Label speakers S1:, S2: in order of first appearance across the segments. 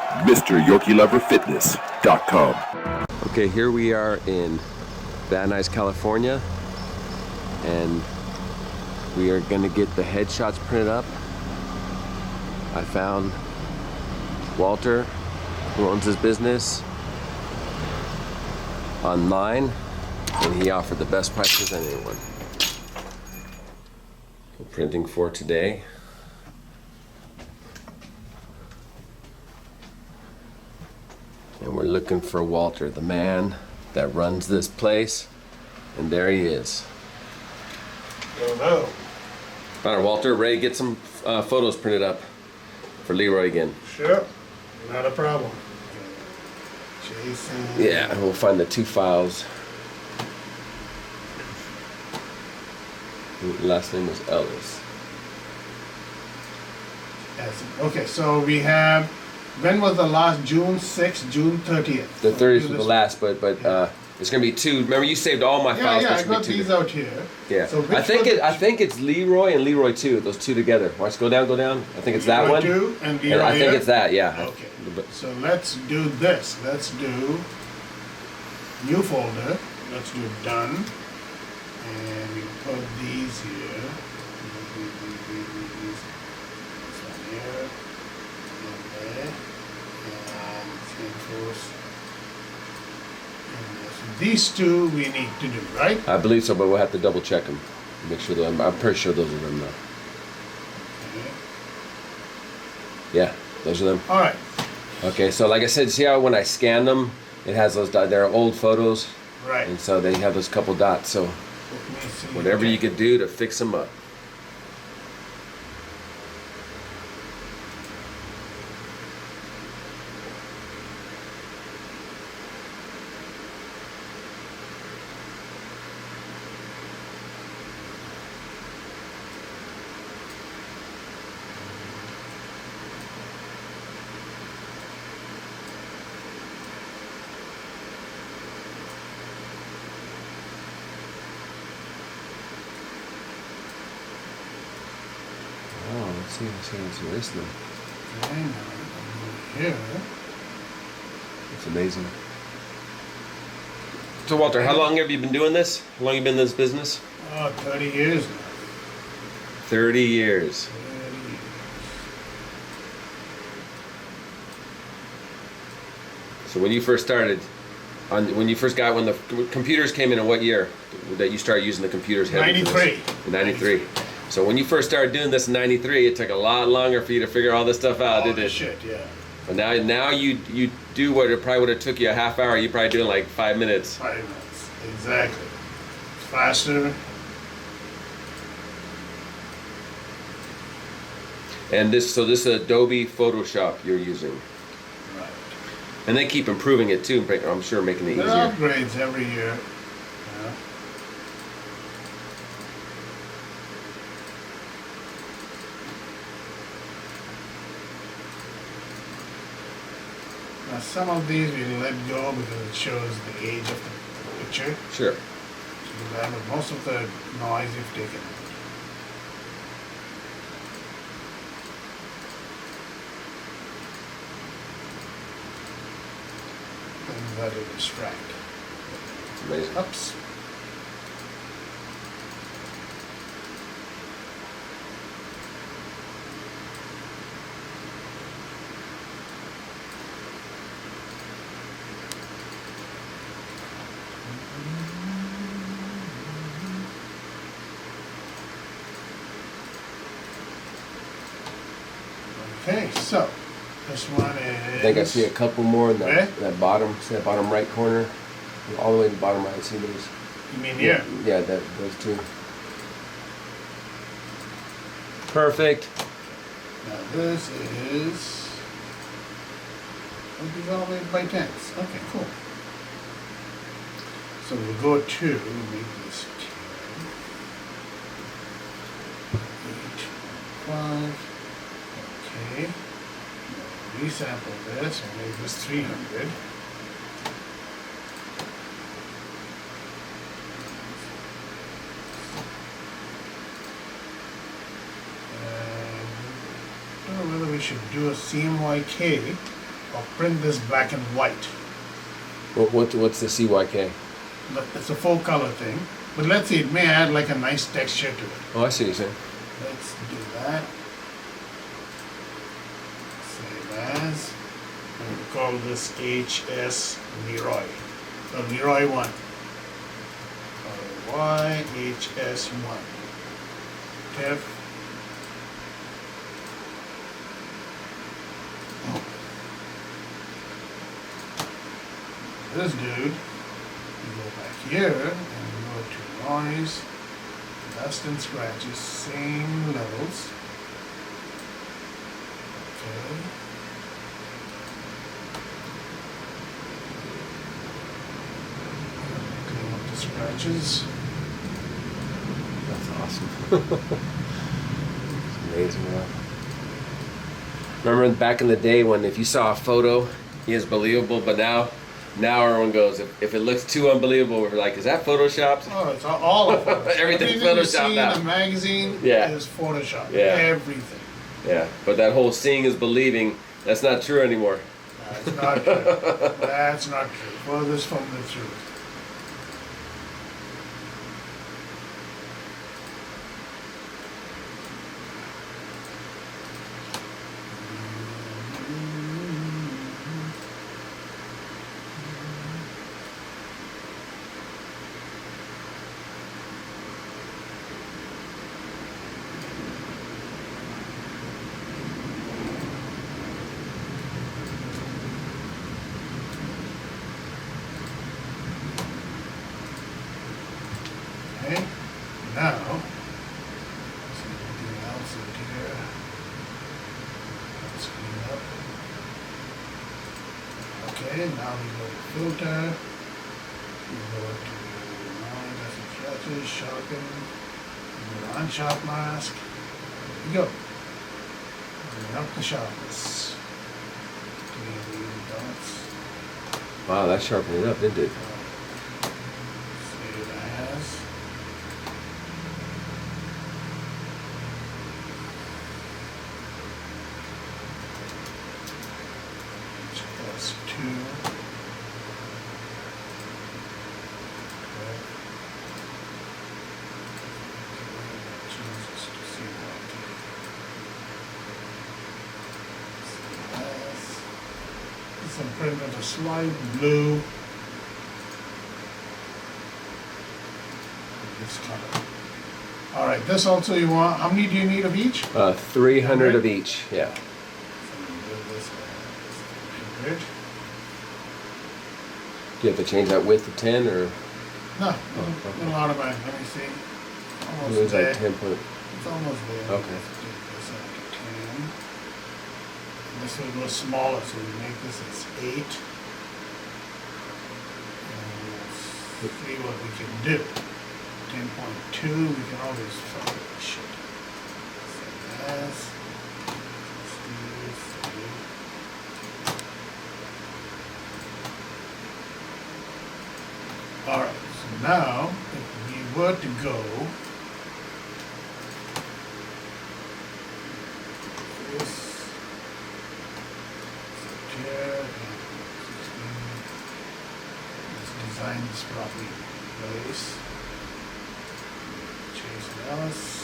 S1: MrYorkieLoverFitness.com.
S2: Okay, here we are in Van Nuys, California, and we are going to get the headshots printed up. I found Walter, who owns his business, online, and he offered the best prices on anyone. So printing for today. And we're looking for Walter, the man that runs this place. And there he is.
S3: Hello.
S2: All right, Walter, ready to get some photos printed up for Leroy again.
S3: Sure. Not a problem. Jason.
S2: Yeah, we'll find the two files. Last name was Ellis.
S3: Yes. Okay, so we have, when was the last? June 6th, June 30th?
S2: The 30th was the last, but it's gonna be two. Remember, you saved all my files.
S3: Yeah, I got these out here.
S2: Yeah.
S3: So
S2: I think it's Leroy and Leroy 2. Those two together. Watch, go down. I think it's that
S3: Leroy
S2: one.
S3: 2 and Leroy
S2: I think
S3: here?
S2: it's that. Yeah.
S3: Okay. So let's do this. Let's do new folder. Let's do done. And we put these here. This one here. And there. And reinforce. So these two we need to do, right?
S2: I believe so, but we'll have to double check them. Make sure that I'm pretty sure those are them though.
S3: Okay.
S2: Yeah, those are them.
S3: All right.
S2: Okay, so like I said, see how when I scanned them, it has those dots. They're old photos,
S3: Right.
S2: and so they have those couple dots. So whatever you could do to fix them up. Oh, let's see what's erased them.
S3: Okay, now here.
S2: It's amazing. So Walter, how long have you been doing this? How long have you been in this business?
S3: 30 years now.
S2: 30 years.
S3: 30 years.
S2: So when you first started, when the computers came in what year that you started using the computers? heavy for this?
S3: 93.
S2: In 93. So when you first started doing this in 93, it took a lot longer for you to figure all this stuff out,
S3: All
S2: didn't it?
S3: shit, yeah.
S2: But now you do what it probably would have took you a half hour. You probably do in like 5 minutes.
S3: 5 minutes, exactly. Faster.
S2: And this is Adobe Photoshop you're using,
S3: Right.
S2: and they keep improving it too. I'm sure making it
S3: There
S2: easier.
S3: are upgrades every year. Yeah. Now some of these we let go because it shows the age of the picture.
S2: Sure.
S3: So that, but most of the noise you've taken out. Things that will distract.
S2: It's amazing.
S3: Oops. Okay, so this one is.
S2: I think I see a couple more in
S3: Where?
S2: that bottom, see that bottom right corner, all the way to the bottom right. See those?
S3: You mean here?
S2: Yeah, those two. Perfect.
S3: Now this is. Oh, these all made by tens. Okay, cool. So we'll go to make this 10. 8, 5. Okay. Now resample this and make this 300. I don't know whether we should do a CMYK or print this black and white.
S2: What's the CYK?
S3: But it's a full color thing. But let's see, it may add like a nice texture to it.
S2: Oh, I see what you're saying.
S3: Let's do that. Save as. I'm going to call this HS Leroy. The Leroy 1. Y HS1. TIFF. Oh. This dude, you go back here and you go to noise, dust and scratches, same levels. Okay. Clean up the scratches.
S2: That's awesome. It's amazing, man. Remember back in the day when if you saw a photo, it was believable, but now everyone goes, if it looks too unbelievable, we're like, is that photoshopped?
S3: Oh, it's all of it.
S2: Everything's
S3: Everything you
S2: photoshopped
S3: see
S2: now.
S3: in the magazine
S2: Yeah.
S3: is photoshopped.
S2: Yeah.
S3: Everything.
S2: Yeah, but that whole seeing is believing, that's not true anymore.
S3: That's not true. That's not true. Furthest from the truth. Okay, now, let's see anything else in here. Let's clean up. Okay, now we go to filter. We go to non-dust and scratches, sharpen. We go to unsharp mask. There we go. Bring up the sharpness. Clean the dots.
S2: Wow, that sharpened it up, didn't it?
S3: Save as. +2. Okay. Jesus, to see what this is pretty much a slight blue. This color. All right, this also you want. How many do you need of each?
S2: 300 of each, yeah.
S3: Good.
S2: Do you have to change that width to 10 or?
S3: No,
S2: okay.
S3: a lot of mine. Let me see.
S2: It
S3: Almost
S2: was
S3: there.
S2: like 10 point.
S3: It's almost there.
S2: Okay.
S3: Let's take this up to 10. This will go smaller, so we make this as 8. And let's see what we can do. 10.2, we can always fuck with shit. Save as. Let's do this. Alright, so now, if we were to go this here, 16, let's design this properly in place. Chase Alice.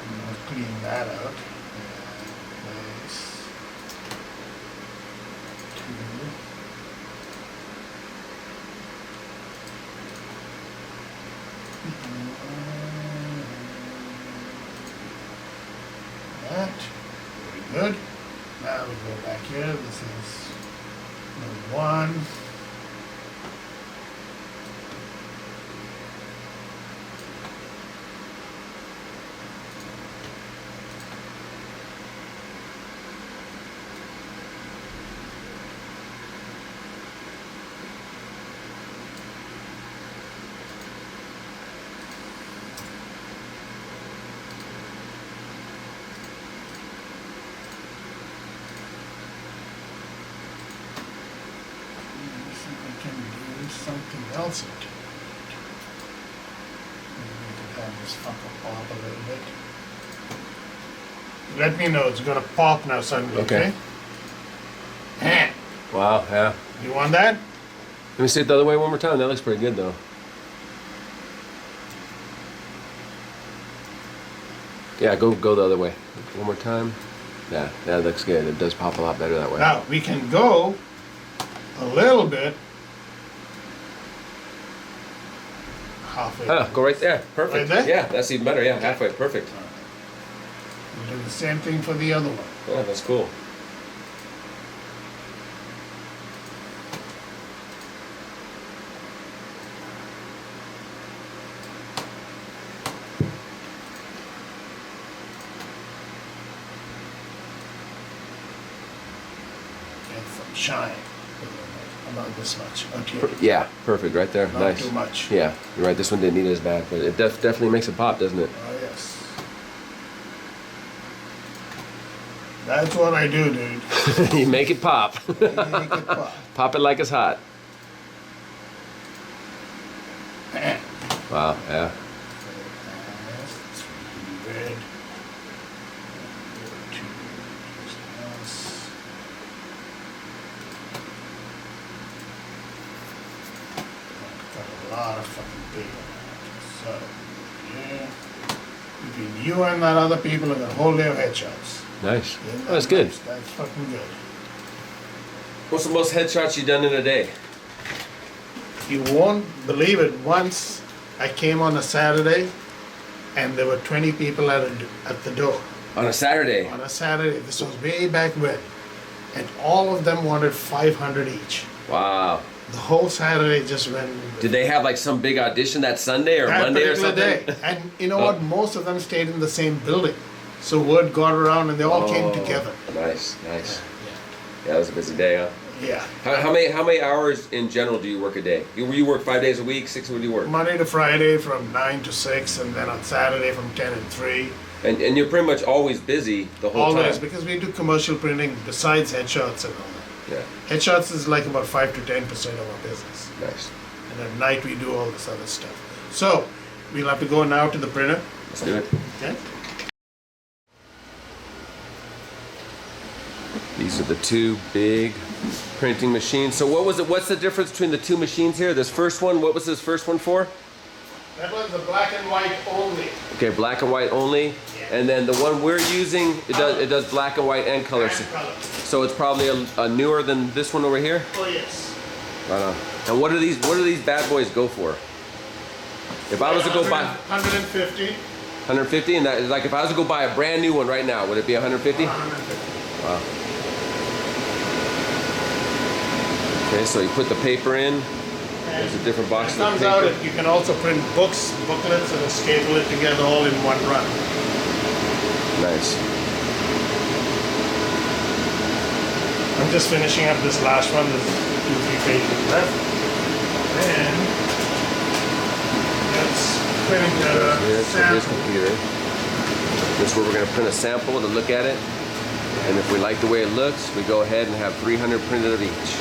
S3: I'm going to clean that out. Place 2. That. Very good. Now we go back here. This is number 1. something else into it. Maybe we could have this fucker pop a little bit. Let me know, it's gonna pop now suddenly,
S2: Okay.
S3: okay?
S2: Wow, yeah.
S3: You want that?
S2: Let me see it the other way one more time. That looks pretty good though. Yeah, go the other way. One more time. Yeah, that looks good. It does pop a lot better that way.
S3: Now, we can go a little bit halfway.
S2: Go right there. Perfect.
S3: Right there?
S2: Yeah, that's even better. Yeah, halfway. Perfect.
S3: We'll do the same thing for the other one.
S2: Yeah, that's cool.
S3: Get some shine. About this much. Okay.
S2: Yeah, perfect. Right there.
S3: Not
S2: Nice.
S3: too much.
S2: Yeah, you're right. This one didn't need it as bad, but it definitely makes it pop, doesn't it?
S3: Oh, yes. That's what I do, dude.
S2: You make it pop.
S3: Make it pop.
S2: Pop it like it's hot. Wow. Yeah.
S3: Red. Got a lot of fucking paper. So, yeah. Between you and that other people are gonna hold their headshots.
S2: Nice.
S3: Yeah,
S2: Oh, that's good.
S3: That's fucking good.
S2: What's the most headshots you've done in a day?
S3: You won't believe it. Once I came on a Saturday, and there were 20 people at the door.
S2: On a Saturday?
S3: On a Saturday. This was way back when. And all of them wanted 500 each.
S2: Wow.
S3: The whole Saturday just went.
S2: Did they have like some big audition that Sunday or
S3: that
S2: Monday or
S3: particular
S2: something?
S3: day. And you know what? Most of them stayed in the same building. So word got around and they all came together.
S2: Nice, nice. Yeah, that was a busy day, huh?
S3: Yeah.
S2: How many hours in general do you work a day? You work 5 days a week, 6? What do you work?
S3: Monday to Friday from 9 to 6, and then on Saturday from 10 and 3.
S2: And you're pretty much always busy the whole time.
S3: Always, because we do commercial printing besides headshots and all that.
S2: Yeah,
S3: Headshots is like about 5 to 10% of our business.
S2: nice.
S3: And at night we do all this other stuff. So, we'll have to go now to the printer.
S2: Let's do it.
S3: Okay?
S2: These are the two big printing machines. So what's the difference between the two machines here? This first one, what was this first one for?
S3: That was the black and white only.
S2: Okay, black and white only.
S3: Yeah.
S2: And then the one we're using, it does black and white and color.
S3: And color.
S2: So it's probably a newer than this one over here?
S3: Oh yes.
S2: Right on. And what do these bad boys go for? If I was to go buy
S3: 150.
S2: 150, and that is like if I was to go buy a brand new one right now, would it be 150?
S3: 150.
S2: Wow. Okay, so you put the paper in. There's a different box
S3: It
S2: of
S3: comes
S2: paper.
S3: out that you can also print books, booklets, and staple it together all in one run.
S2: Nice.
S3: I'm just finishing up this last one. There's 2-3 pages left. And let's print
S2: Here's his
S3: sample.
S2: computer. This is where we're going to print a sample to look at it. And if we like the way it looks, we go ahead and have 300 printed of each.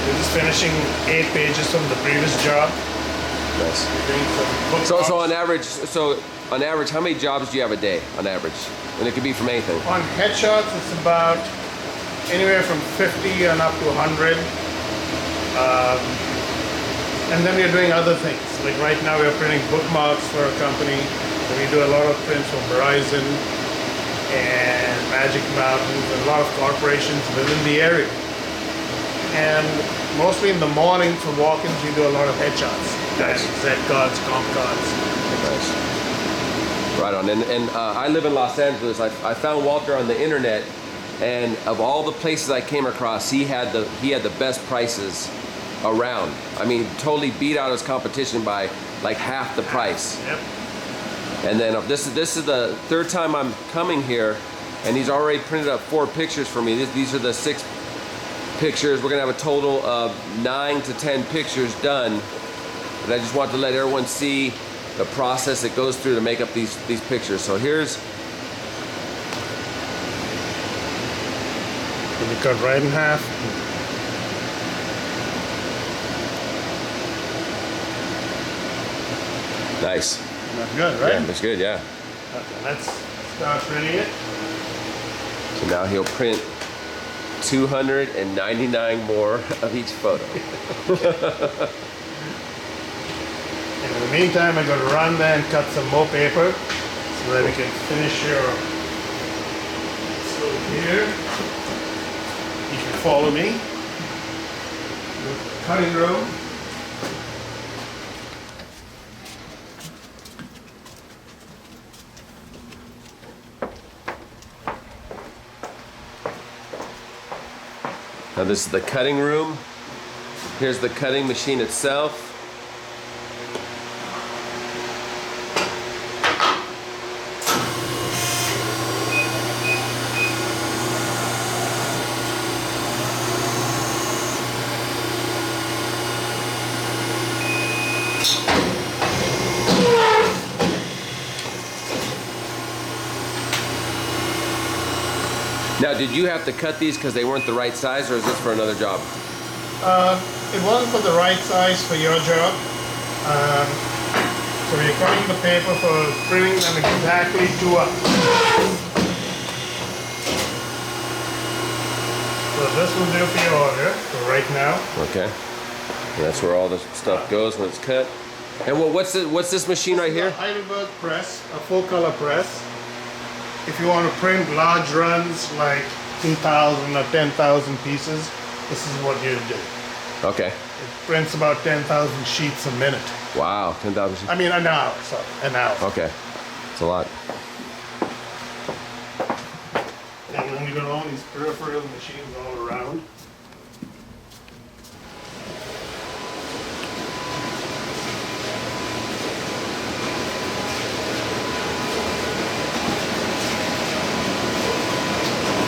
S3: We're just finishing 8 pages from the previous job.
S2: Nice.
S3: Doing some book
S2: So
S3: box.
S2: on average, how many jobs do you have a day on average? And it could be from anything.
S3: On headshots, it's about anywhere from 50 and up to 100. And then we're doing other things. Like right now, we're printing bookmarks for a company. And we do a lot of prints from Verizon and Magic Mountains and a lot of corporations within the area. And mostly in the morning for walk-ins, we do a lot of headshots.
S2: Nice.
S3: Z cards, comp cards.
S2: Nice. Right on. And I live in Los Angeles. I found Walter on the internet, and of all the places I came across, he had the best prices around. I mean, totally beat out his competition by like half the price.
S3: Yep.
S2: And then this is the third time I'm coming here, and he's already printed up 4 pictures for me. These are the 6 pictures. We're gonna have a total of 9 to 10 pictures done. And I just want to let everyone see the process that goes through to make up these pictures. So here's
S3: And you cut right in half.
S2: Nice.
S3: That's good, right?
S2: Yeah, that's good, yeah.
S3: Okay, let's start printing it.
S2: So now he'll print 299 more of each photo.
S3: And in the meantime, I'm going to run there and cut some more paper so that we can finish your. So here, you can follow me. The cutting room.
S2: Now this is the cutting room. Here's the cutting machine itself. Now, did you have to cut these because they weren't the right size, or is this for another job?
S3: It wasn't for the right size for your job. So we're cutting the paper for printing them exactly to us. So this will do for your order for right now.
S2: Okay. And that's where all the stuff goes when it's cut. And what's this machine right here?
S3: A Heidelberg press, a full color press. If you want to print large runs like 2,000 or 10,000 pieces, this is what you do.
S2: Okay.
S3: It prints about 10,000 sheets a minute.
S2: Wow, 10,000 sheets.
S3: I mean an hour, sorry, an hour.
S2: Okay, it's a lot.
S3: And then you got all these peripheral machines all around.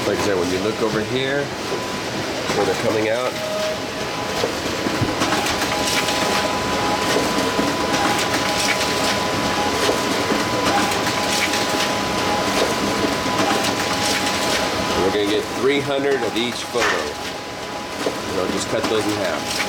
S2: Like I said, when you look over here, where they're coming out, and we're going to get 300 of each photo. You know, just cut those in half.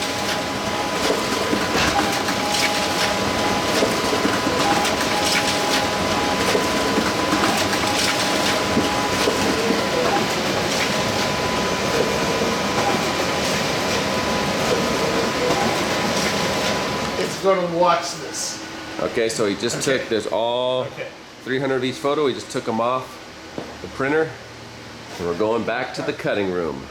S3: Going to watch this.
S2: Okay, so he just took, there's all 300 of each photo, he just took them off the printer, and we're going back to the cutting room.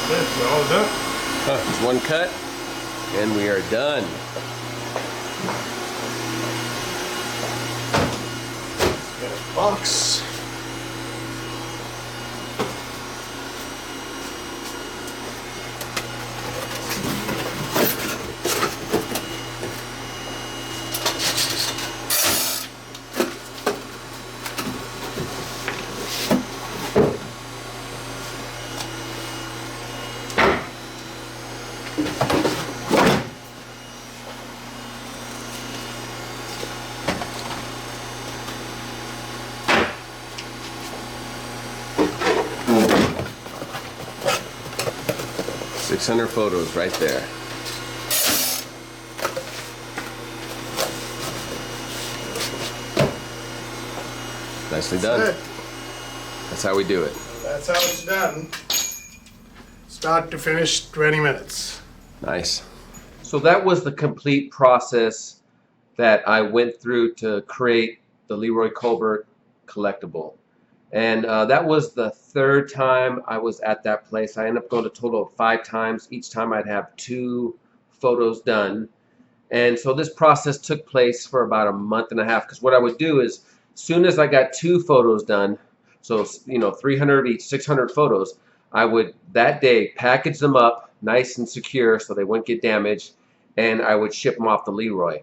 S3: That's all done.
S2: It's one cut, and we are done.
S3: Get a box.
S2: $600 photos right there. Nicely done.
S3: That's it.
S2: That's how we do it.
S3: That's how it's done. Start to finish, 20 minutes.
S2: Nice. So that was the complete process that I went through to create the Leroy Colbert collectible. And that was the third time I was at that place. I ended up going a total of 5 times. Each time I'd have 2 photos done. And so this process took place for about a month and a half, because what I would do is, as soon as I got 2 photos done, so 300 of each, 600 photos, I would that day package them up nice and secure so they wouldn't get damaged, and I would ship them off to Leroy.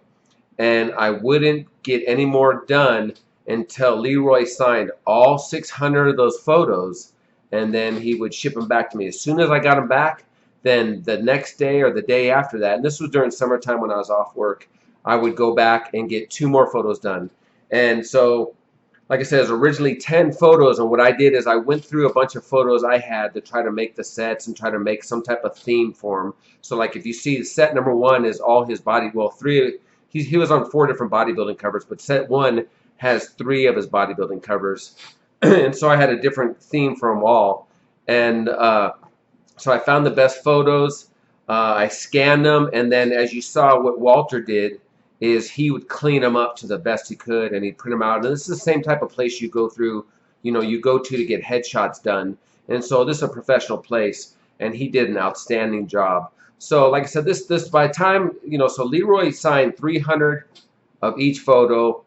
S2: And I wouldn't get any more done until Leroy signed all 600 of those photos, and then he would ship them back to me. As soon as I got them back, then the next day or the day after that, and this was during summertime when I was off work, I would go back and get 2 more photos done. And so, like I said, it was originally 10 photos, and what I did is I went through a bunch of photos I had to try to make the sets and try to make some type of theme for them. So like if you see set number 1 is all his body, well, 3, he was on 4 different bodybuilding covers, but set 1 has 3 of his bodybuilding covers. And so I had a different theme for them all. And so I found the best photos, I scanned them, and then as you saw, what Walter did is he would clean them up to the best he could, and he'd print them out. And this is the same type of place you go through, you go to get headshots done. And so this is a professional place, and he did an outstanding job. So like I said, this by the time, so Leroy signed 300 of each photo,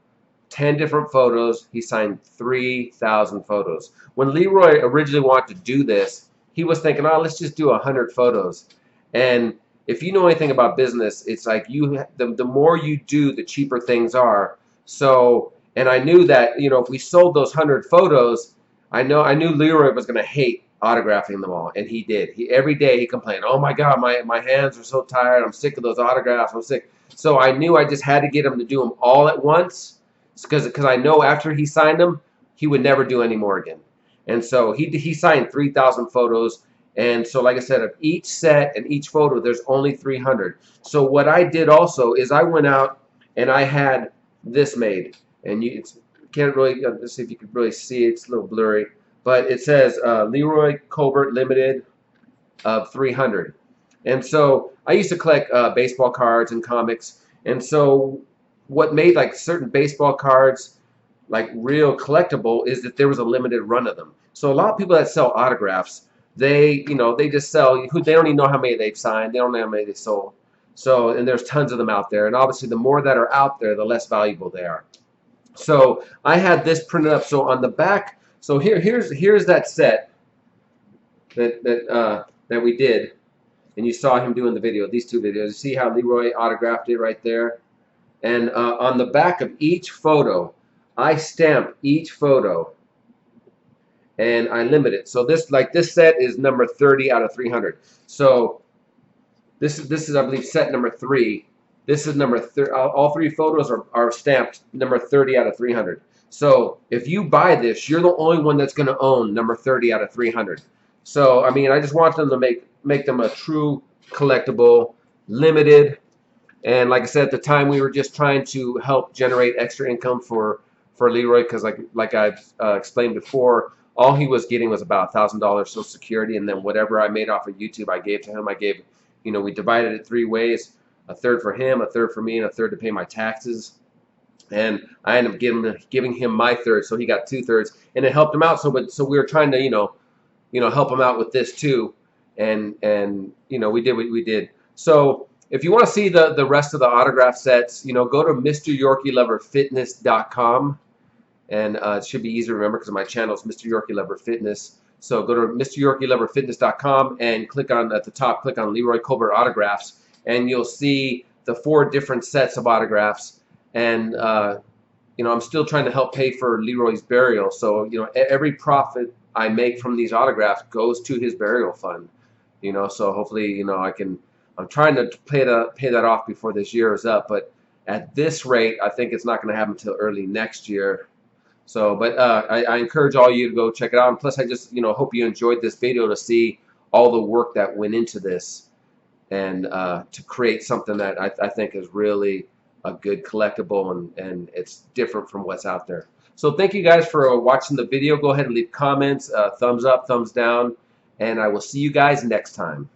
S2: 10 different photos. He signed 3,000 photos. When Leroy originally wanted to do this, he was thinking, oh, let's just do 100 photos. And if you know anything about business, it's like the more you do, the cheaper things are. So, and I knew that, if we sold those 100 photos, I knew Leroy was going to hate autographing them all, and he did. Every day he complained, oh my God, my hands are so tired, I'm sick of those autographs, I'm sick. So I knew I just had to get him to do them all at once, because I know after he signed them, he would never do any more again. And so he signed 3,000 photos. And so like I said, of each set and each photo, there's only 300. So what I did also is I went out and I had this made. And you can't really, let's see if you can really see it. It's a little blurry. But it says Leroy Colbert Limited of 300. And so I used to collect baseball cards and comics. And so what made like certain baseball cards like real collectible is that there was a limited run of them. So a lot of people that sell autographs, they just sell, they don't even know how many they've signed, they don't know how many they sold. So, and there's tons of them out there, and obviously the more that are out there, the less valuable they are. So I had this printed up. So on the back, so here's that set that we did, and you saw him doing the video, these 2 videos. You see how Leroy autographed it right there? And on the back of each photo, I stamp each photo, and I limit it. So this set is number 30 out of 300. So this is I believe set number 3. This is number 30. All 3 photos are stamped number 30 out of 300. So if you buy this, you're the only one that's going to own number 30 out of 300. So I mean, I just want them to make them a true collectible, limited. And like I said, at the time, we were just trying to help generate extra income for Leroy, because like I've explained before, all he was getting was about $1,000 Social Security, and then whatever I made off of YouTube, I gave to him. I gave, we divided it 3 ways: a third for him, a third for me, and a third to pay my taxes. And I ended up giving him my third, so he got 2/3, and it helped him out. So we were trying to help him out with this too, and we did what we did. So if you want to see the rest of the autograph sets, go to MrYorkieLoverFitness.com. And it should be easy to remember because my channel is Mr. Yorkie Lover Fitness. So go to MrYorkieLoverFitness.com and click on, at the top, click on Leroy Colbert Autographs, and you'll see the 4 different sets of autographs. And I'm still trying to help pay for Leroy's burial. So every profit I make from these autographs goes to his burial fund. So hopefully I'm trying to pay that off before this year is up. But at this rate, I think it's not going to happen until early next year. So, but I encourage all you to go check it out. And plus, I just hope you enjoyed this video to see all the work that went into this, and to create something that I think is really a good collectible, and it's different from what's out there. So thank you guys for watching the video. Go ahead and leave comments, thumbs up, thumbs down, and I will see you guys next time.